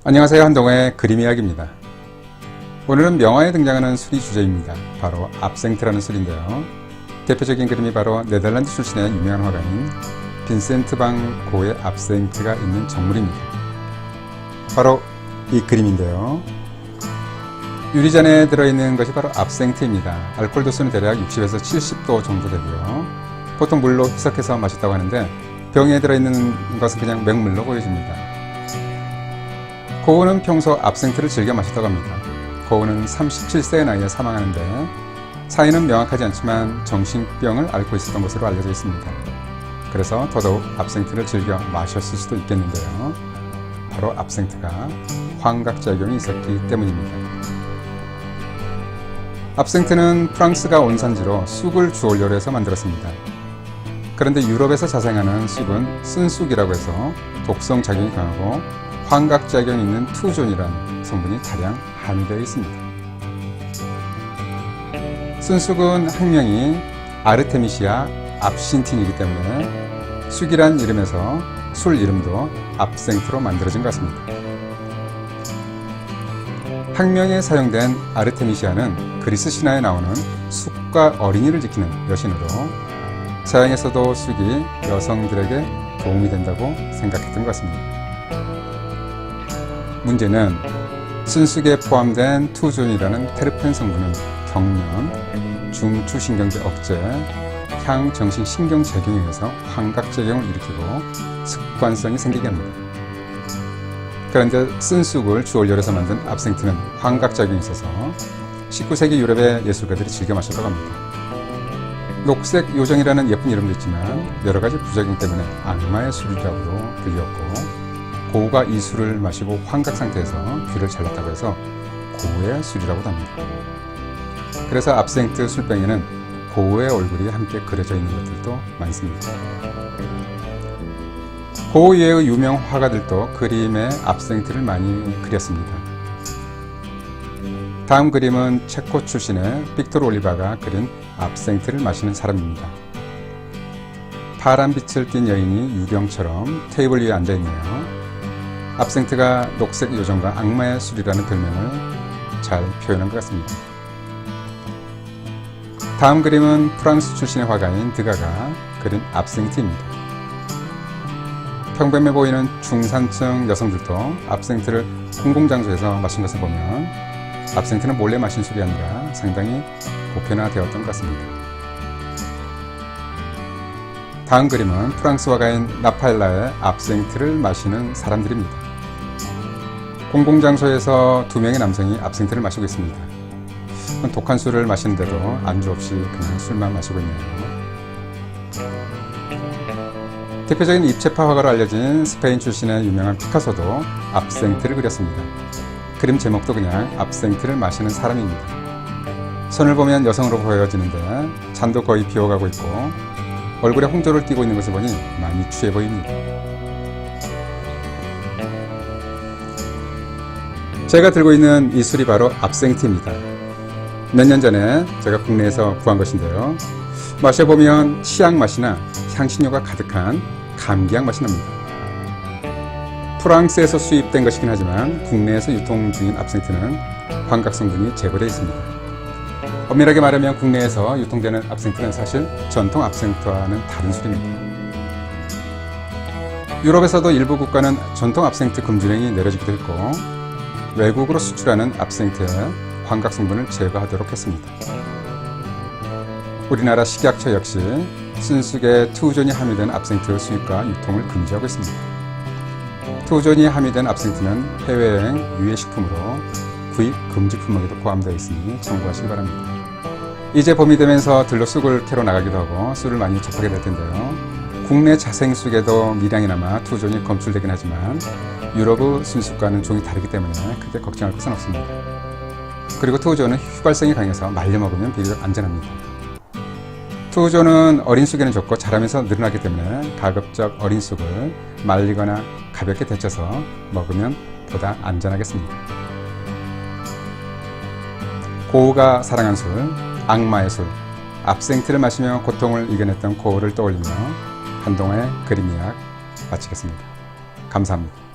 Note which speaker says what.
Speaker 1: 안녕하세요. 한동호의 그림 이야기입니다. 오늘은 명화에 등장하는 술이 주제입니다. 바로 압생트라는 술인데요. 대표적인 그림이 바로 네덜란드 출신의 유명한 화가인 빈센트 반 고의 압생트가 있는 정물입니다. 바로 이 그림인데요. 유리잔에 들어있는 것이 바로 압생트입니다. 알코올 도수는 대략 60에서 70도 정도 되고요. 보통 물로 희석해서 마셨다고 하는데 병에 들어있는 것은 그냥 맹물로 보여집니다. 고흐는 평소 압생트를 즐겨 마셨다고 합니다. 고흐는 37세의 나이에 사망하는데 사인은 명확하지 않지만 정신병을 앓고 있었던 것으로 알려져 있습니다. 그래서 더더욱 압생트를 즐겨 마셨을 수도 있겠는데요. 바로 압생트가 환각작용이 있었기 때문입니다. 압생트는 프랑스가 원산지로 쑥을 주원료로 해서 만들었습니다. 그런데 유럽에서 자생하는 쑥은 쓴쑥이라고 해서 독성 작용이 강하고 환각작용이 있는 투존이라는 성분이 다량 함유되어 있습니다. 쓴쑥은 학명이 아르테미시아 압신틴이기 때문에 쑥이란 이름에서 술 이름도 압생트로 만들어진 것 같습니다. 학명에 사용된 아르테미시아는 그리스 신화에 나오는 쑥과 어린이를 지키는 여신으로 서양에서도 쑥이 여성들에게 도움이 된다고 생각했던 것 같습니다. 문제는 쓴쑥에 포함된 투존이라는 테르펜 성분은 경련, 중추신경제 억제, 향정신신경작용에 의해서 환각작용을 일으키고 습관성이 생기게 합니다. 그런데 쓴쑥을 주원료로 해서 만든 압생트는 환각작용이 있어서 19세기 유럽의 예술가들이 즐겨 마셨다고 합니다. 녹색 요정이라는 예쁜 이름도 있지만 여러가지 부작용 때문에 악마의 술이라고도 불렸고 고흐가 이 술을 마시고 환각 상태에서 귀를 잘랐다고 해서 고흐의 술이라고도 합니다. 그래서 압생트 술병에는 고흐의 얼굴이 함께 그려져 있는 것들도 많습니다. 고흐 이외의 유명 화가들도 그림에 압생트를 많이 그렸습니다. 다음 그림은 체코 출신의 빅토르 올리바가 그린 압생트를 마시는 사람입니다. 파란 빛을 띤 여인이 유경처럼 테이블 위에 앉아있네요. 압생트가 녹색 요정과 악마의 술이라는 별명을 잘 표현한 것 같습니다. 다음 그림은 프랑스 출신의 화가인 드가가 그린 압생트입니다. 평범해 보이는 중산층 여성들도 압생트를 공공장소에서 마신 것을 보면 압생트는 몰래 마신 술이 아니라 상당히 보편화되었던 것 같습니다. 다음 그림은 프랑스 화가인 라파엘라의 압생트를 마시는 사람들입니다. 공공장소에서 두 명의 남성이 압생트를 마시고 있습니다. 독한 술을 마시는데도 안주 없이 그냥 술만 마시고 있네요. 대표적인 입체파 화가로 알려진 스페인 출신의 유명한 피카소도 압생트를 그렸습니다. 그림 제목도 그냥 압생트를 마시는 사람입니다. 손을 보면 여성으로 보여지는데 잔도 거의 비워가고 있고 얼굴에 홍조를 띠고 있는 것을 보니 많이 취해 보입니다. 제가 들고 있는 이 술이 바로 압생트입니다. 몇 년 전에 제가 국내에서 구한 것인데요. 마셔보면 치약 맛이나 향신료가 가득한 감기약 맛이 납니다. 프랑스에서 수입된 것이긴 하지만 국내에서 유통 중인 압생트는 환각 성분이 제거되어 있습니다. 엄밀하게 말하면 국내에서 유통되는 압생트는 사실 전통 압생트와는 다른 술입니다. 유럽에서도 일부 국가는 전통 압생트 금주령이 내려지기도 했고 외국으로 수출하는 압생트의 환각 성분을 제거하도록 했습니다. 우리나라 식약처 역시 쓴쑥에 투존이 함유된 압생트 수입과 유통을 금지하고 있습니다. 투존이 함유된 압생트는 해외여행 유해식품으로 구입 금지 품목에도 포함되어 있으니 참고하시기 바랍니다. 이제 봄이 되면서 들로 쑥을 캐러 나가기도 하고 술을 많이 접하게 될 텐데요. 국내 자생쑥에도 미량이 남아 투존이 검출되긴 하지만 유럽의 순쑥과는 종이 다르기 때문에 크게 걱정할 것은 없습니다. 그리고 투존은 휘발성이 강해서 말려 먹으면 비교적 안전합니다. 투존은 어린 쑥에는 좋고 자라면서 늘어나기 때문에 가급적 어린 쑥을 말리거나 가볍게 데쳐서 먹으면 보다 안전하겠습니다. 고흐가 사랑한 술, 악마의 술, 압생트를 마시며 고통을 이겨냈던 고흐를 떠올리며 한동호의 그림 이야기 마치겠습니다. 감사합니다.